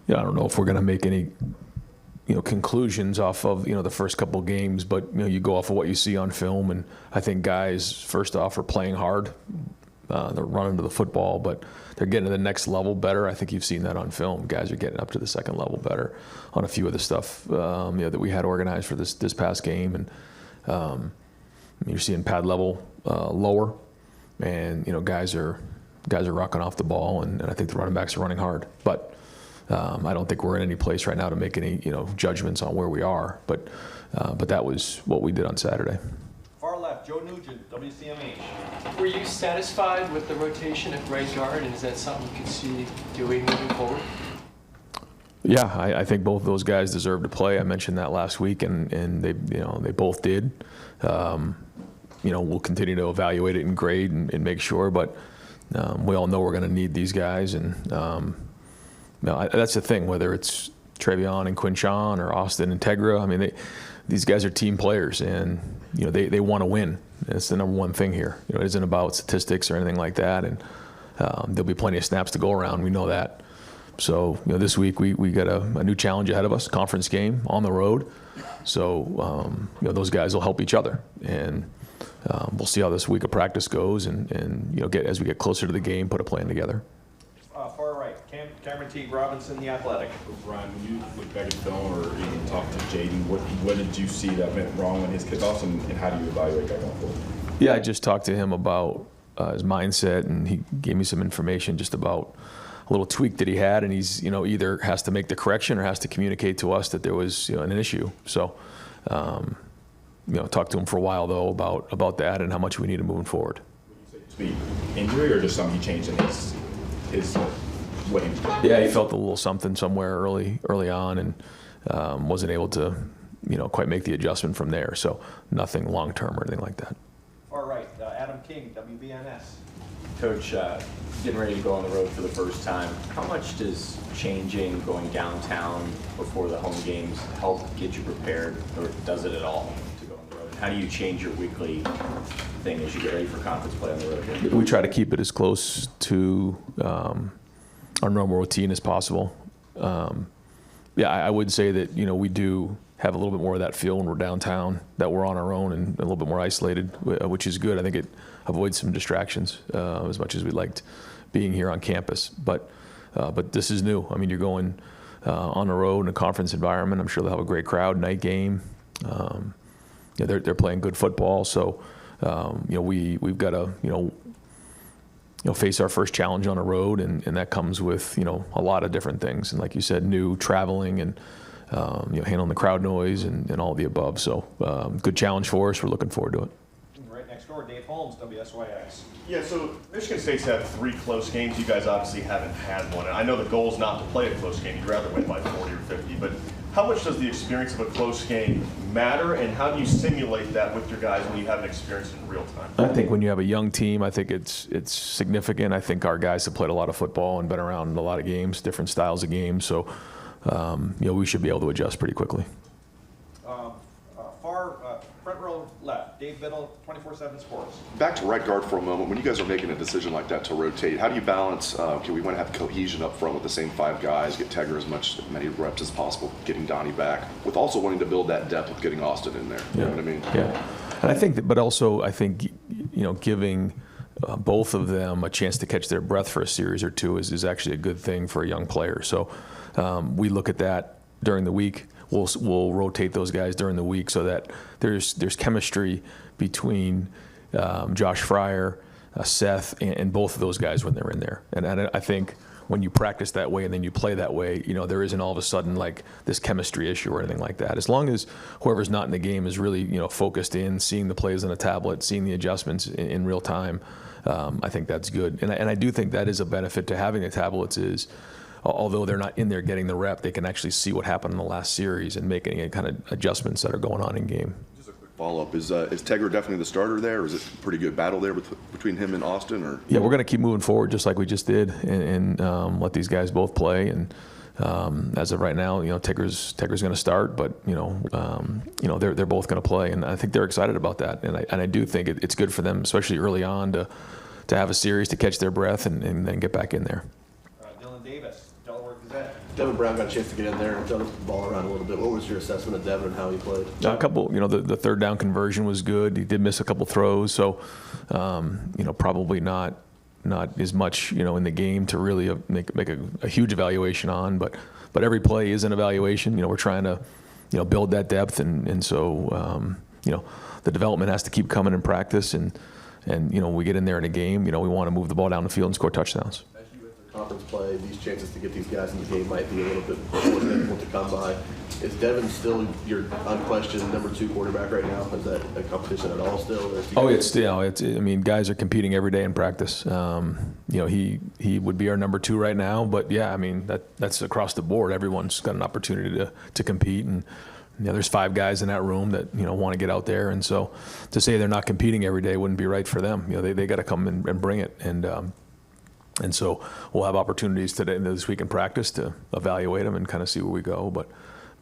I don't know if we're going to make any conclusions off of the first couple of games, but you go off of what you see on film, and I think guys first off are playing hard. They're running to the football, but they're getting to the next level better. I think you've seen that on film. Guys are getting up to the second level better on a few of the stuff that we had organized for this past game, and you're seeing pad level lower, and guys are rocking off the ball, and I think the running backs are running hard. But I don't think we're in any place right now to make any judgments on where we are. But that was what we did on Saturday. Far left, Joe Nugent, WCMH. Were you satisfied with the rotation at right guard, and is that something you could see doing moving forward? Yeah, I think both of those guys deserve to play. I mentioned that last week, and they both did. We'll continue to evaluate it and grade and make sure, but we all know we're going to need these guys, and that's the thing. Whether it's Trevion and Quinshon or Austin and Tegra, I mean, these guys are team players, and they want to win. That's the number one thing here. It isn't about statistics or anything like that, and there'll be plenty of snaps to go around. We know that. So this week we got a new challenge ahead of us, conference game on the road. So those guys will help each other, and we'll see how this week of practice goes, and as we get closer to the game, put a plan together. Far right, Cameron T. Robinson, The Athletic. Ryan, when you look back at film or even talk to Jaden, what did you see that went wrong in his kickoffs, and how do you evaluate that going forward? Yeah, I just talked to him about his mindset, and he gave me some information just about a little tweak that he had, and he's either has to make the correction or has to communicate to us that there was an issue. So talked to him for a while though about that and how much we need to moving forward. Would you say tweak, injury, or just something he changed in his what he was doing? Yeah, he felt a little something somewhere early on, and wasn't able to quite make the adjustment from there. So nothing long term or anything like that. Far right, Adam King, WBNS. Coach, getting ready to go on the road for the first time, how much does changing, going downtown before the home games help get you prepared, or does it at all to go on the road? How do you change your weekly thing as you get ready for conference play on the road? We try to keep it as close to our normal routine as possible. I would say that we do have a little bit more of that feel when we're downtown, that we're on our own and a little bit more isolated, which is good. I think it avoids some distractions as much as we liked being here on campus. But this is new. I mean, you're going on the road in a conference environment. I'm sure they'll have a great crowd, night game. They're playing good football. So, we've got to, face our first challenge on the road, and that comes with, a lot of different things. And like you said, new traveling and, handling the crowd noise and all the above. So good challenge for us. We're looking forward to it. Right next door, Dave Holmes, WSYX. Yeah, so Michigan State's had 3 close games. You guys obviously haven't had one. And I know the goal is not to play a close game. You'd rather win by 40 or 50. But how much does the experience of a close game matter, and how do you simulate that with your guys when you haven't experienced it in real time? I think when you have a young team, I think it's significant. I think our guys have played a lot of football and been around a lot of games, different styles of games. So, we should be able to adjust pretty quickly. Front row left, Dave Biddle, 24/7 Sports. Back to right guard for a moment. When you guys are making a decision like that to rotate, how do you balance, we want to have cohesion up front with the same 5 guys, get Tegra as many reps as possible, getting Donnie back, with also wanting to build that depth of getting Austin in there. You know what I mean? Yeah. And I think but also giving both of them a chance to catch their breath for a series or two is actually a good thing for a young player. So we look at that during the week. We'll rotate those guys during the week so that there's chemistry between Josh Fryer, Seth, and both of those guys when they're in there. And I think when you practice that way and then you play that way, there isn't all of a sudden like this chemistry issue or anything like that. As long as whoever's not in the game is really focused in, seeing the plays on a tablet, seeing the adjustments in real time, I think that's good. And I do think that is a benefit to having the tablets is, although they're not in there getting the rep, they can actually see what happened in the last series and make any kind of adjustments that are going on in game. Just a quick follow-up. Is Tegra definitely the starter there, or is it a pretty good battle there between him and Austin? Or yeah, we're going to keep moving forward just like we just did and let these guys both play. And as of right now, Tegra's going to start, but they're both going to play, and I think they're excited about that. And I do think it's good for them, especially early on, to have a series to catch their breath and then get back in there. Dylan Davis, Delaware Gazette. Devin Brown got a chance to get in there and throw the ball around a little bit. What was your assessment of Devin and how he played? A couple, the third down conversion was good. He did miss a couple throws, so probably not as much in the game to really make a huge evaluation on. But every play is an evaluation. We're trying to build that depth, and so the development has to keep coming in practice, and when we get in there in a game, we want to move the ball down the field and score touchdowns. As you enter conference play, these chances to get these guys in the game might be a little bit more difficult to come by. Is Devin still your unquestioned number 2 quarterback right now? Is that a competition at all still? Guys are competing every day in practice. He would be our number 2 right now, but yeah, that's across the board. Everyone's got an opportunity to compete, and there's 5 guys in that room that want to get out there, and so to say they're not competing every day wouldn't be right for them. They got to come and bring it, and so we'll have opportunities today this week in practice to evaluate them and kind of see where we go. But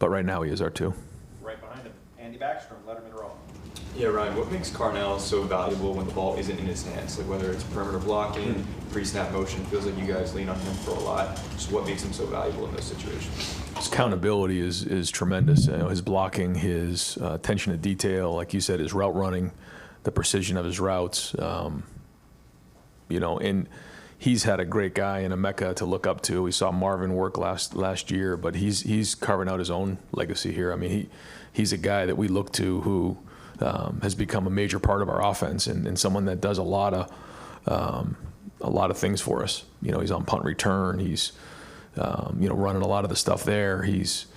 right now he is our 2. Right behind him, Andy Backstrom, Letterman Row. Yeah, Ryan, what makes Carnell so valuable when the ball isn't in his hands? Like whether it's perimeter blocking, pre-snap motion, feels like you guys lean on him for a lot. Just what makes him so valuable in those situations? His accountability is tremendous. His blocking, his attention to detail, like you said, his route running, the precision of his routes. And he's had a great guy in Emeka to look up to. We saw Marvin work last year, but he's carving out his own legacy here. He's a guy that we look to who has become a major part of our offense, and someone that does a lot of things for us. He's on punt return. He's running a lot of the stuff there. He's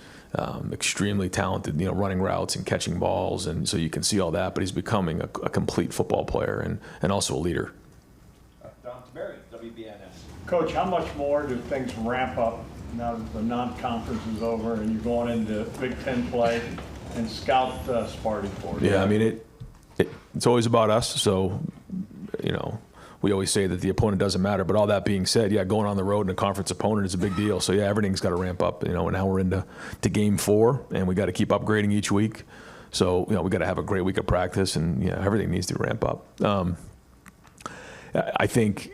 extremely talented, running routes and catching balls, and so you can see all that. But he's becoming a complete football player and also a leader. Don Taberry, WBNS. Coach, how much more do things ramp up now that the non-conference is over and you're going into Big Ten play and scout Sparty for you? Yeah, it's always about us. So, we always say that the opponent doesn't matter. But all that being said, going on the road and a conference opponent is a big deal. So everything's got to ramp up. And now we're into game 4, and we got to keep upgrading each week. So we got to have a great week of practice, and everything needs to ramp up. I think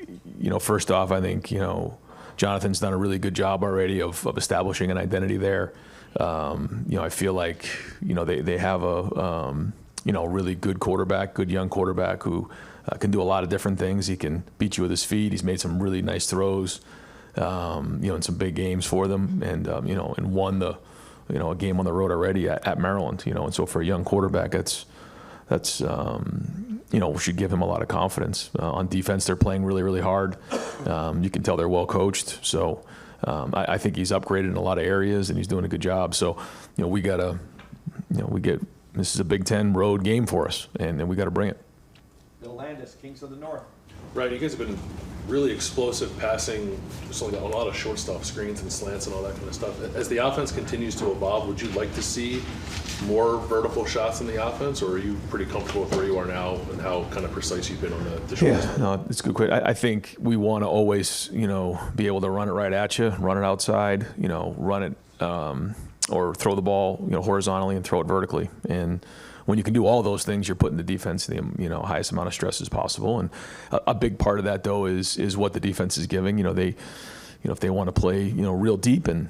first off, Jonathan's done a really good job already of establishing an identity there. I feel like they have a really good quarterback, good young quarterback who can do a lot of different things. He can beat you with his feet. He's made some really nice throws, in some big games for them, and and won a game on the road already at Maryland. And so for a young quarterback, that's should give him a lot of confidence. On defense, they're playing really, really hard. You can tell they're well coached. So I think he's upgraded in a lot of areas, and he's doing a good job. So we gotta, this is a Big Ten road game for us, and we got to bring it. Bill Landis, Kings of the North. Right, you guys have been really explosive passing, just like a lot of short stuff, screens and slants and all that kind of stuff. As the offense continues to evolve, would you like to see more vertical shots in the offense, or are you pretty comfortable with where you are now and how kind of precise you've been on the short stuff? No, it's a good question. I think we want to always, be able to run it right at you, run it outside, run it or throw the ball, horizontally and throw it vertically. And when you can do all those things, you're putting the defense in the highest amount of stress as possible. And a big part of that, though, is what the defense is giving. They, if they want to play, real deep and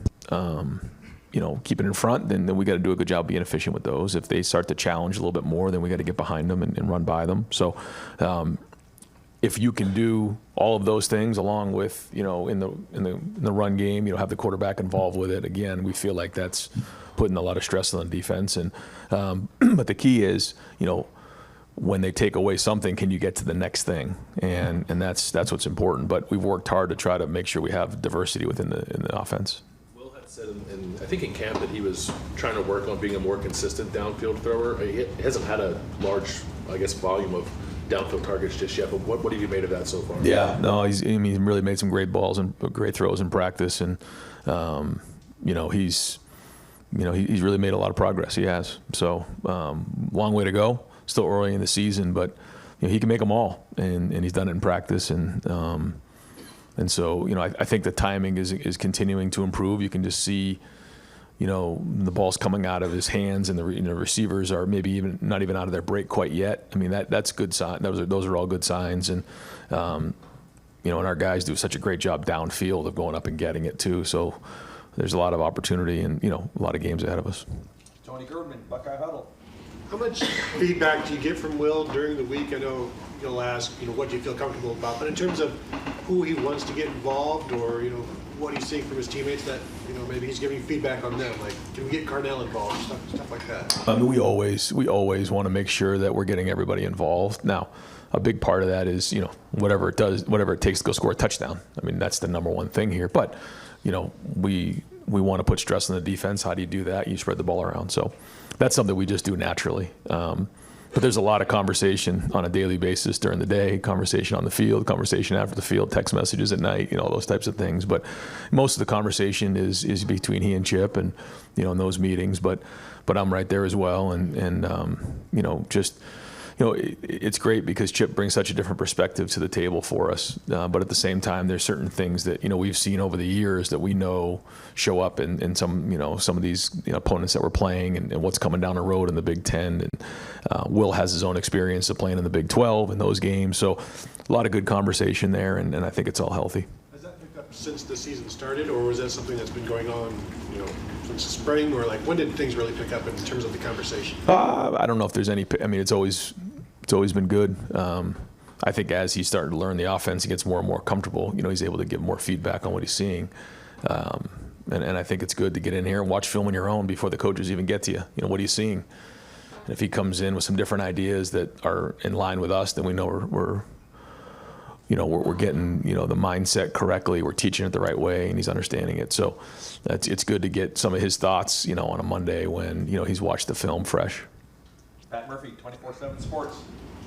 keep it in front, then we got to do a good job being efficient with those. If they start to challenge a little bit more, then we got to get behind them and run by them. So if you can do all of those things along with, in the run game, have the quarterback involved with it, again, we feel like that's putting a lot of stress on the defense. And but the key is, when they take away something, can you get to the next thing? And that's what's important. But we've worked hard to try to make sure we have diversity within the offense. Will had said, I think in camp, that he was trying to work on being a more consistent downfield thrower. He hasn't had a large, volume of downfield targets just yet. But what have you made of that so far? Yeah, no, he's really made some great balls and great throws in practice, and he's really made a lot of progress. He has. So long way to go. Still early in the season, but he can make them all, and he's done it in practice. And so I think the timing is continuing to improve. You can just see, the ball's coming out of his hands, and the receivers are maybe even not even out of their break quite yet. That's good sign. Those are all good signs, and and our guys do such a great job downfield of going up and getting it too. So there's a lot of opportunity and, you know, a lot of games ahead of us. Tony Girdman, Buckeye Huddle. How much feedback do you get from Will during the week? I know you'll ask, you know, what do you feel comfortable about, but in terms of who he wants to get involved, or, you know, what he's seeing from his teammates that, you know, maybe he's giving feedback on them, like, can we get Carnell involved, stuff like that. I mean, we always want to make sure that we're getting everybody involved. Now, a big part of that is, you know, whatever it takes to go score a touchdown. I mean, that's the number one thing here. But, you know, we want to put stress on the defense. How do you do that? You spread the ball around. So that's something we just do naturally. But there's a lot of conversation on a daily basis during the day, conversation on the field, conversation after the field, text messages at night, you know, those types of things. But most of the conversation is between he and Chip, and, you know, in those meetings. But I'm right there as well, and you know, just, you know, it's great because Chip brings such a different perspective to the table for us. But at the same time, there's certain things that, you know, we've seen over the years that we know show up in some, you know, some of these, you know, opponents that we're playing, and what's coming down the road in the Big Ten. And Will has his own experience of playing in the Big 12 in those games. So a lot of good conversation there, and I think it's all healthy. Has that picked up since the season started, or was that something that's been going on, you know, since the spring, or like when did things really pick up in terms of the conversation? I don't know if there's any. I mean, it's always been good. I think as he's starting to learn the offense, he gets more and more comfortable. You know, he's able to give more feedback on what he's seeing. And I think it's good to get in here and watch film on your own before the coaches even get to you. You know, what are you seeing? And if he comes in with some different ideas that are in line with us, then we know we're getting, you know, the mindset correctly. We're teaching it the right way, and he's understanding it. So it's good to get some of his thoughts, you know, on a Monday when, you know, he's watched the film fresh. Pat Murphy, 24/7 Sports.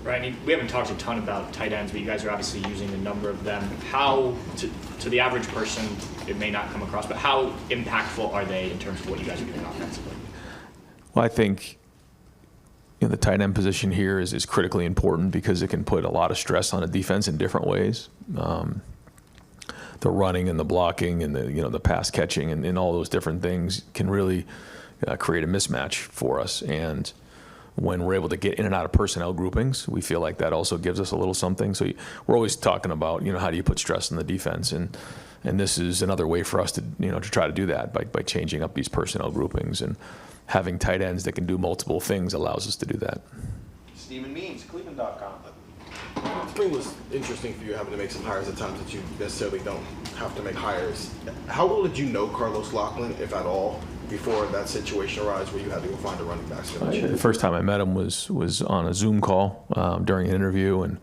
Right, I mean, we haven't talked a ton about tight ends, but you guys are obviously using a number of them. How, to the average person, it may not come across, but how impactful are they in terms of what you guys are doing offensively? Well, I think, you know, the tight end position here is critically important because it can put a lot of stress on a defense in different ways. The running and the blocking and the, you know, the pass catching and all those different things can really create a mismatch for us. And when we're able to get in and out of personnel groupings, we feel like that also gives us a little something. So we're always talking about, you know, how do you put stress on the defense, and this is another way for us to, you know, to try to do that by changing up these personnel groupings, and having tight ends that can do multiple things allows us to do that. Stephen Means, Cleveland.com. Spring was interesting for you, having to make some hires at times that you necessarily don't have to make hires. How well did you know Carlos Lachlan, if at all, before that situation arose where you had to go find a running back coach? The first time I met him was on a Zoom call during an interview, and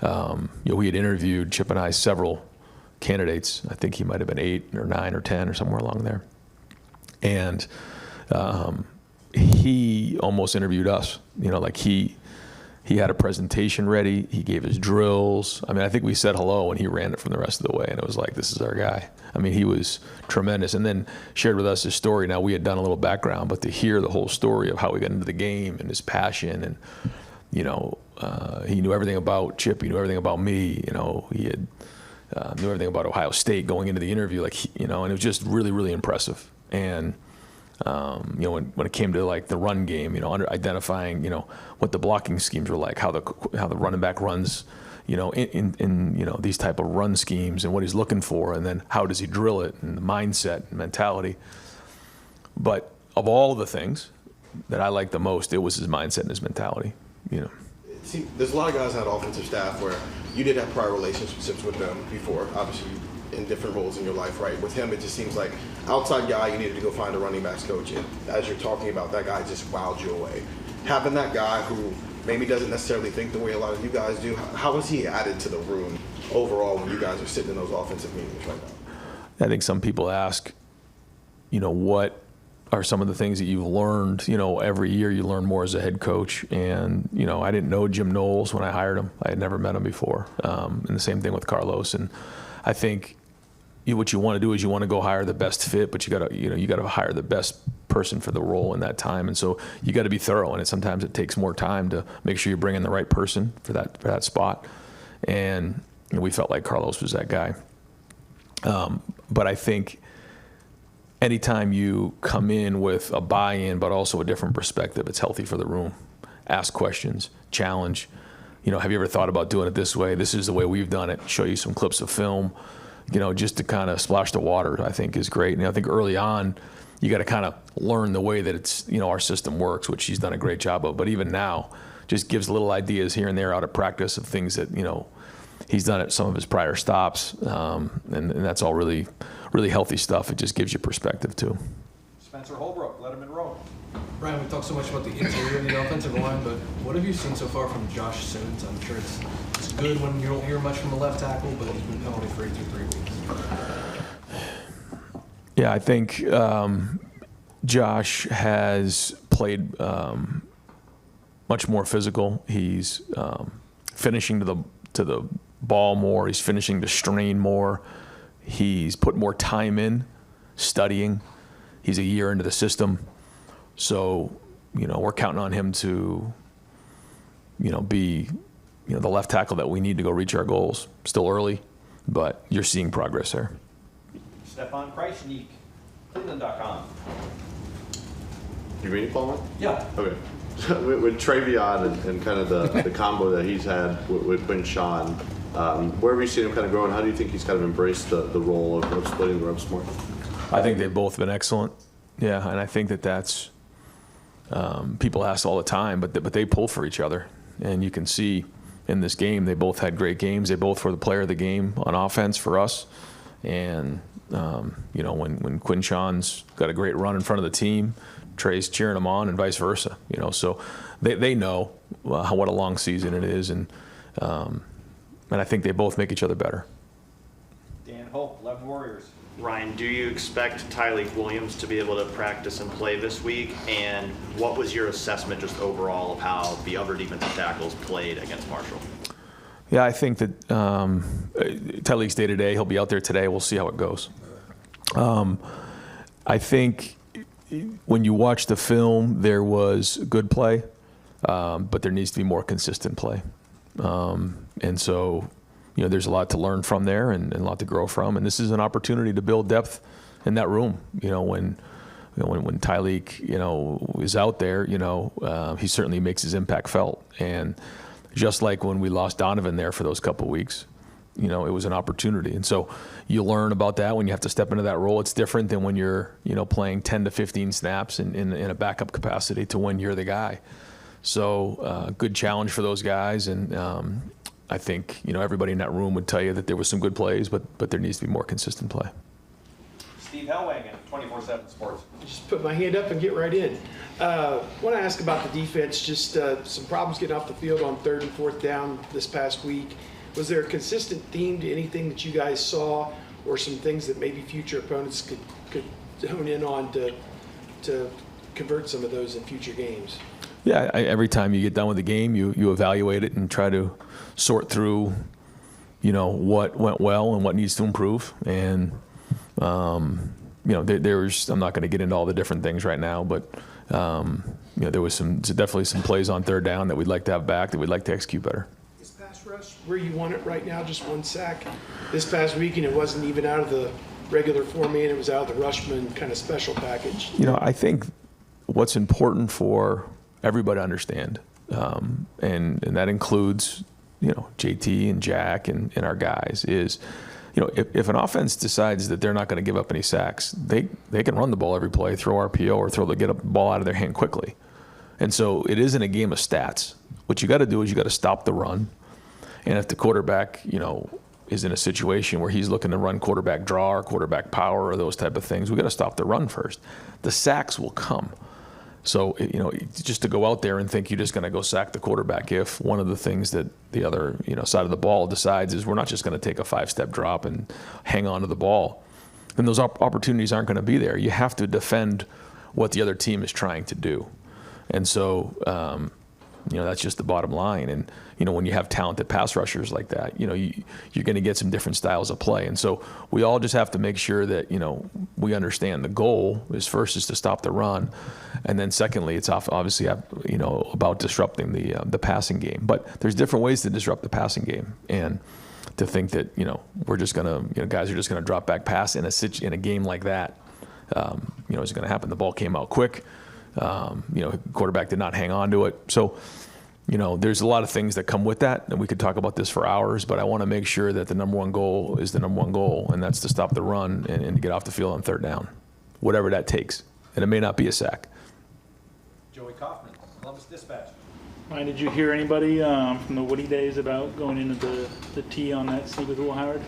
you know, we had interviewed, Chip and I, several candidates. I think he might have been 8 or 9 or 10 or somewhere along there, and he almost interviewed us. You know, like he had a presentation ready. He gave his drills. I mean, I think we said hello, and he ran it from the rest of the way, and it was like, this is our guy. I mean, he was tremendous, and then shared with us his story. Now, we had done a little background, but to hear the whole story of how he got into the game and his passion, and, you know, he knew everything about Chip. He knew everything about me. You know, he had knew everything about Ohio State going into the interview, like, you know, and it was just really, really impressive. And you know, when it came to like the run game, you know, identifying, you know, what the blocking schemes were like, how the running back runs, you know, in you know, these type of run schemes, and what he's looking for, and then how does he drill it, and the mindset and mentality. But of all the things that I liked the most, it was his mindset and his mentality, you know. See, there's a lot of guys on offensive staff where you did have prior relationships with them before, obviously in different roles in your life, right? With him, it just seems like outside guy, you needed to go find a running backs coach, and as you're talking about, that guy just wowed you away. Having that guy who maybe doesn't necessarily think the way a lot of you guys do, how has he added to the room overall when you guys are sitting in those offensive meetings right now? I think some people ask, you know, what are some of the things that you've learned? You know, every year you learn more as a head coach. And, you know, I didn't know Jim Knowles when I hired him. I had never met him before. And the same thing with Carlos. And I think what you want to do is you want to go hire the best fit, but you got to hire the best person for the role in that time. And so you got to be thorough, and sometimes it takes more time to make sure you bring in the right person for that spot. And you know, we felt like Carlos was that guy. But I think anytime you come in with a buy-in, but also a different perspective, it's healthy for the room. Ask questions, challenge. You know, have you ever thought about doing it this way? This is the way we've done it. Show you some clips of film. just to kind of splash the water, I think is great. And I think early on, you got to kind of learn the way that it's, our system works, which he's done a great job of. But even now, just gives little ideas here and there out of practice of things that, he's done at some of his prior stops. And that's all really, really healthy stuff. It just gives you perspective too. Spencer Holbrook, Letterman Road. Ryan, we talked so much about the interior of the offensive line, but what have you seen so far from Josh Simmons? I'm sure it's good when you don't hear much from the left tackle, but he's been penalty free through 3 weeks. Yeah, I think Josh has played much more physical. He's finishing to the ball more. He's finishing to strain more. He's put more time in studying. He's a year into the system. So, we're counting on him to, be, the left tackle that we need to go reach our goals. Still early, but you're seeing progress there. Stefan Kreisnik, Cleveland.com. You ready, Paul? Yeah. Okay. With Travion and kind of the combo that he's had with Quinshawn, where have you seen him kind of growing? How do you think he's kind of embraced the role of splitting the reps more? I think they've both been excellent. Yeah, and I think that's people ask all the time, but they pull for each other. And you can see in this game, they both had great games. They both were the player of the game on offense for us. And, when Quinshawn's got a great run in front of the team, Trey's cheering him on and vice versa. So they know what a long season it is. And I think they both make each other better. Dan Hope, 11 Warriors. Ryan, do you expect Tyleek Williams to be able to practice and play this week? And what was your assessment just overall of how the other defensive tackles played against Marshall? Yeah, I think that Tyleek's day to day. He'll be out there today. We'll see how it goes. I think when you watch the film, there was good play, but there needs to be more consistent play. And so, there's a lot to learn from there and a lot to grow from. And this is an opportunity to build depth in that room. When Tyleek, is out there, he certainly makes his impact felt. And just like when we lost Donovan there for those couple of weeks, it was an opportunity. And so you learn about that when you have to step into that role. It's different than when you're, playing 10 to 15 snaps in a backup capacity to when you're the guy. So good challenge for those guys. And I think, everybody in that room would tell you that there was some good plays, but there needs to be more consistent play. Steve Hellwagen, 24/7 Sports. Just put my hand up and get right in. Want to ask about the defense, just some problems getting off the field on 3rd and 4th down this past week. Was there a consistent theme to anything that you guys saw, or some things that maybe future opponents could hone in on to convert some of those in future games? Yeah, every time you get done with the game, you evaluate it and try to sort through, what went well and what needs to improve. And, there's, I'm not going to get into all the different things right now, but, there was definitely some plays on 3rd down that we'd like to have back, that we'd like to execute better. Is pass rush where you want it right now, just 1 sack? This past week, and it wasn't even out of the regular 4-man, it was out of the Rushman kind of special package. I think what's important for everybody to understand, and that includes, JT and Jack and our guys, is, if an offense decides that they're not going to give up any sacks, they can run the ball every play, throw RPO, or get a ball out of their hand quickly. And so it isn't a game of stats. What you got to do is you got to stop the run. And if the quarterback, is in a situation where he's looking to run quarterback draw or quarterback power or those type of things, we got to stop the run first. The sacks will come. So, just to go out there and think you're just going to go sack the quarterback, if one of the things that the other, side of the ball decides is we're not just going to take a 5-step drop and hang on to the ball, then those opportunities aren't going to be there. You have to defend what the other team is trying to do. And so, that's just the bottom line. And, when you have talented pass rushers like that, you're going to get some different styles of play. And so we all just have to make sure that, we understand the goal is first is to stop the run. And then secondly, it's obviously, about disrupting the passing game. But there's different ways to disrupt the passing game. And to think that, we're just going to, guys are just going to drop back pass in a game like that, is going to happen. The ball came out quick. Quarterback did not hang on to it. So, there's a lot of things that come with that, and we could talk about this for hours, but I want to make sure that the number one goal is the number one goal, and that's to stop the run and to get off the field on third down, whatever that takes. And it may not be a sack. Joey Kaufman, Columbus Dispatch. Ryan, did you hear anybody from the Woody days about going into the tee on that sneak with Will Howard?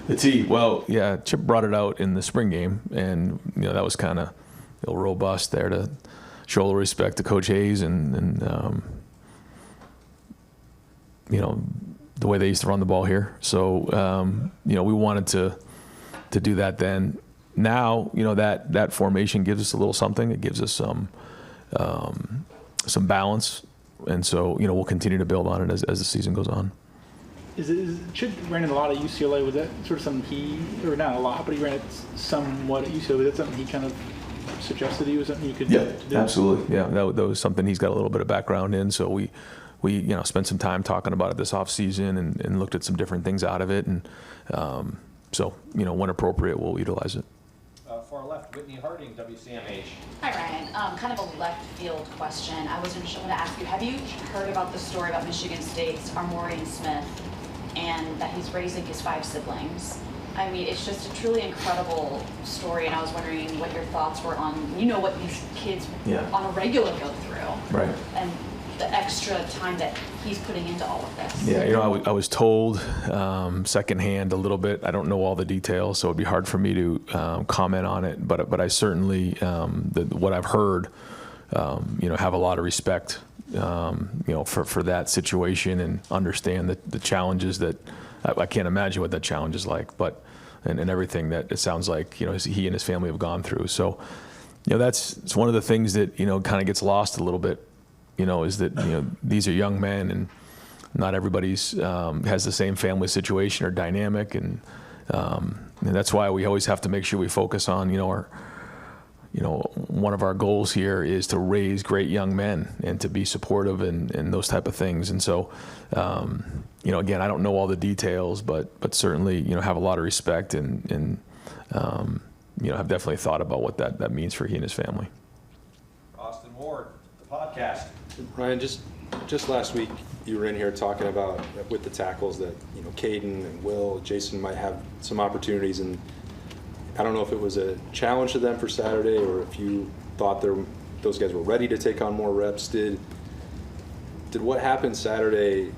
The tee, well, yeah, Chip brought it out in the spring game, and that was kind of robust there to show a little respect to Coach Hayes and the way they used to run the ball here. So, we wanted to do that then. Now, that formation gives us a little something. It gives us some balance, and so we'll continue to build on it as the season goes on. Chip ran it a lot at UCLA. Was that sort of something or not a lot, but he ran it somewhat at UCLA. Was that something he kind of suggested he was something he could do? Absolutely. Yeah, that was something he's got a little bit of background in. So we spent some time talking about it this off season and looked at some different things out of it. And so when appropriate, we'll utilize it. Far left, Whitney Harding, WCMH. Hi, Ryan. Kind of a left field question. I was going to ask you, have you heard about the story about Michigan State's Armorian Smith and that he's raising his 5 siblings? I mean, it's just a truly incredible story, and I was wondering what your thoughts were on, what these kids on a regular go through. Right. And the extra time that he's putting into all of this. Yeah, I was told secondhand a little bit. I don't know all the details, so it'd be hard for me to comment on it. But I certainly, what I've heard, have a lot of respect, for that situation and understand the challenges that I can't imagine what that challenge is like. But and everything that it sounds like he and his family have gone through. So it's one of the things that kind of gets lost a little bit. Is that these are young men, and not everybody's has the same family situation or dynamic, and that's why we always have to make sure we focus on our one of our goals here is to raise great young men and to be supportive and those type of things. And so again, I don't know all the details, but certainly have a lot of respect and have definitely thought about what that means for he and his family. Austin Ward, the podcast. Ryan, just last week you were in here talking about with the tackles that Caden and Will, Jason might have some opportunities, and I don't know if it was a challenge to them for Saturday or if you thought those guys were ready to take on more reps. Did what happened Saturday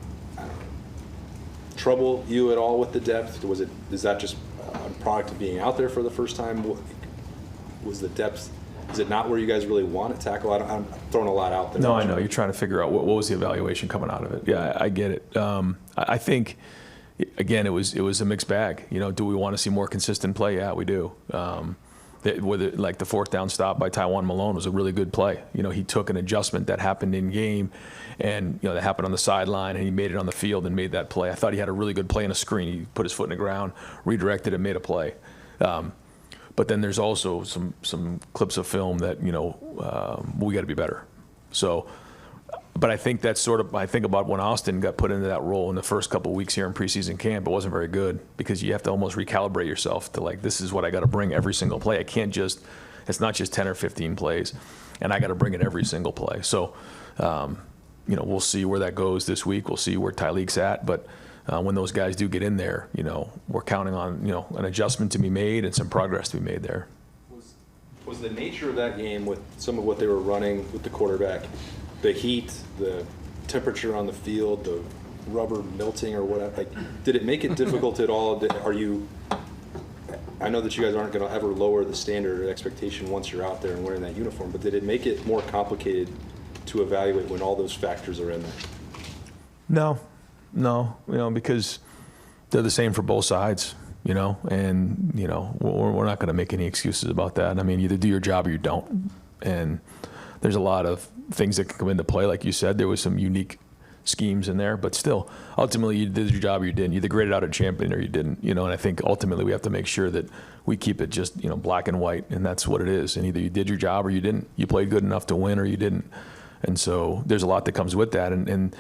trouble you at all with the depth? Is that just a product of being out there for the first time? Was the depth? Is it not where you guys really want to tackle? I'm throwing a lot out there. No, I know. You're trying to figure out what was the evaluation coming out of it. Yeah, I get it. I think, again, it was a mixed bag. Do we want to see more consistent play? Yeah, we do. Like the 4th down stop by Tywan Malone was a really good play. He took an adjustment that happened in game, and that happened on the sideline, and he made it on the field and made that play. I thought he had a really good play in a screen. He put his foot in the ground, redirected, and made a play. But then there's also some clips of film that we got to be better. So, but I think that's I think about when Austin got put into that role in the first couple of weeks here in preseason camp. It wasn't very good because you have to almost recalibrate yourself to this is what I got to bring every single play. I can't it's not just 10 or 15 plays, and I got to bring it every single play. So, we'll see where that goes this week. We'll see where Tyleek's at, but. When those guys do get in there, we're counting on, an adjustment to be made and some progress to be made there. Was the nature of that game with some of what they were running with the quarterback, the heat, the temperature on the field, the rubber melting or whatever, did it make it difficult at all? I know that you guys aren't going to ever lower the standard or expectation once you're out there and wearing that uniform, but did it make it more complicated to evaluate when all those factors are in there? No, because they're the same for both sides, and, we're not going to make any excuses about that. I mean, either do your job or you don't. And there's a lot of things that can come into play. Like you said, there was some unique schemes in there, but still, ultimately, you did your job or you didn't. You either graded out a champion or you didn't, and I think ultimately we have to make sure that we keep it just, black and white, and that's what it is. And either you did your job or you didn't. You played good enough to win or you didn't. And so there's a lot that comes with that. And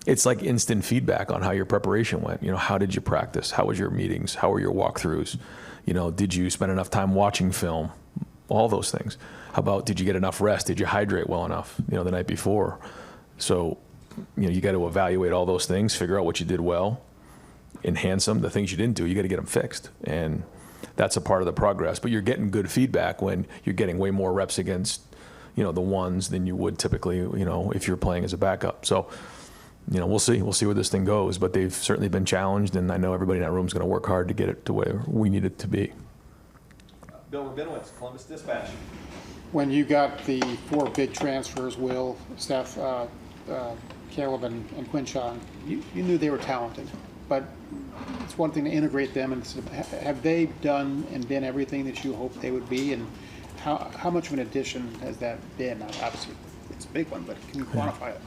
it's like instant feedback on how your preparation went. How did you practice? How was your meetings? How were your walkthroughs? Did you spend enough time watching film? All those things. How about, did you get enough rest? Did you hydrate well enough, the night before? So, you got to evaluate all those things, figure out what you did well, enhance them. The things you didn't do, you got to get them fixed. And that's a part of the progress. But you're getting good feedback when you're getting way more reps against, the ones than you would typically, if you're playing as a backup. So, we'll see. We'll see where this thing goes. But they've certainly been challenged, and I know everybody in that room is going to work hard to get it to where we need it to be. Bill Rabinowitz, Columbus Dispatch. When you got the 4 big transfers, Will, Steph, Caleb, and Quinshawn, you knew they were talented. But it's one thing to integrate them, and have they done and been everything that you hoped they would be? And how much of an addition has that been? Obviously, it's a big one, but can you quantify it?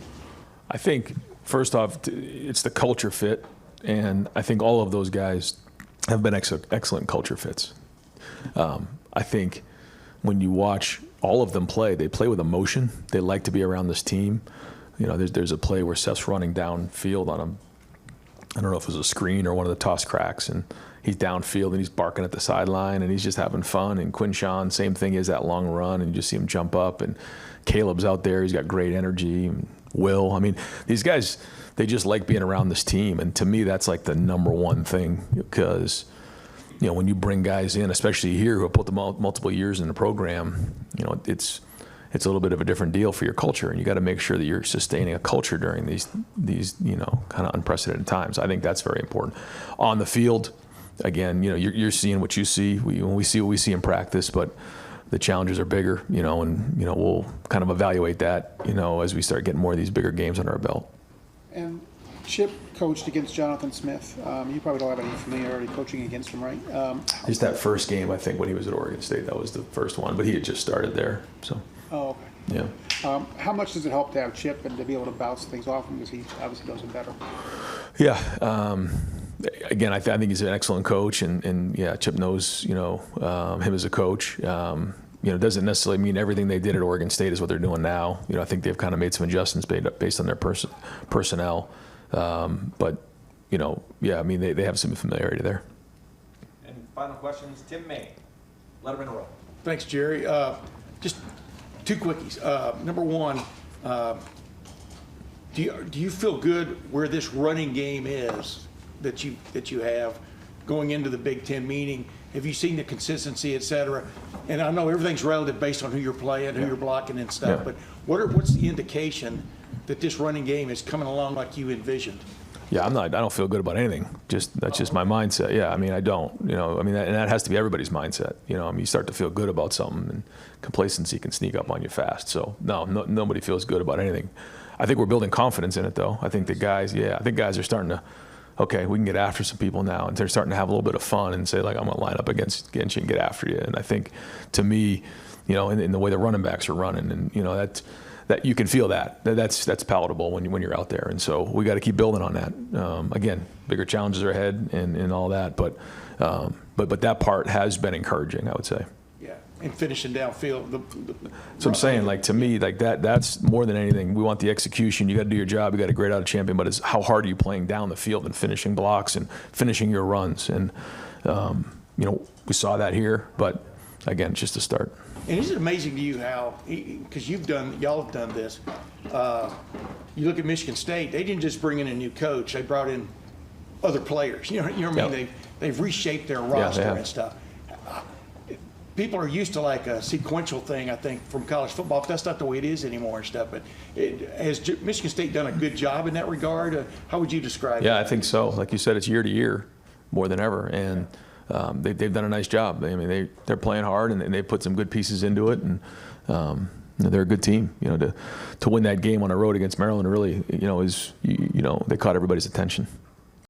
I think, first off, it's the culture fit, and I think all of those guys have been excellent culture fits. I think when you watch all of them play, they play with emotion. They like to be around this team. There's a play where Seth's running downfield on him. I don't know if it was a screen or one of the toss cracks, and he's downfield and he's barking at the sideline and he's just having fun. And Quinshawn, same thing, is that long run and you just see him jump up. And Caleb's out there, he's got great energy. And Will, these guys, they just like being around this team. And to me, that's like the number one thing, because when you bring guys in, especially here who have put the multiple years in the program, it's a little bit of a different deal for your culture, and you got to make sure that you're sustaining a culture during these kind of unprecedented times. I think that's very important. On the field, again, you're seeing what you see. We see what we see in practice, but the challenges are bigger, and we'll kind of evaluate that, as we start getting more of these bigger games under our belt. And Chip coached against Jonathan Smith. You probably don't have any familiarity coaching against him, right? Just that first game, I think, when he was at Oregon State, that was the first one, but he had just started there, so. Oh, okay. Yeah. How much does it help to have Chip and to be able to bounce things off him, because he obviously knows him better? Yeah. Again, I think he's an excellent coach, and yeah, Chip knows him as a coach. Doesn't necessarily mean everything they did at Oregon State is what they're doing now. I think they've kind of made some adjustments based on their personnel. But yeah, they have some familiarity there. And final questions, Tim May, Letterman Row. Thanks, Jerry. Just 2 quickies. Number one, do you feel good where this running game is that you have going into the Big Ten meeting? Have you seen the consistency, et cetera? And I know everything's relative based on who you're playing, who you're blocking and stuff, but what's the indication that this running game is coming along like you envisioned? Yeah, I don't feel good about anything. That's just my mindset. Yeah, I don't. And that has to be everybody's mindset. You start to feel good about something, and complacency can sneak up on you fast. So nobody feels good about anything. I think we're building confidence in it, though. I think the guys, guys are starting to, okay, we can get after some people now, and they're starting to have a little bit of fun and say, like, I'm going to line up against you and get after you. And I think, to me, in the way the running backs are running, and that you can feel that's palatable when you're out there, and so we got to keep building on that. Again, bigger challenges are ahead and all that, but that part has been encouraging, I would say. Yeah, and finishing downfield. So I'm saying, like, to me, like that's more than anything. We want the execution. You got to do your job. You got to grade out a champion, but it's how hard are you playing down the field and finishing blocks and finishing your runs, and we saw that here, but again, it's just a start. And is it amazing to you how, because y'all have done this, you look at Michigan State, they didn't just bring in a new coach, they brought in other players. You know what I mean? They've reshaped their roster and stuff. People are used to like a sequential thing, I think, from college football. But that's not the way it is anymore and stuff. But has Michigan State done a good job in that regard? How would you describe it? Yeah, I think so. Like you said, it's year to year more than ever. And they've done a nice job. They're playing hard, and they put some good pieces into it, and they're a good team. To win that game on the road against Maryland really, is they caught everybody's attention.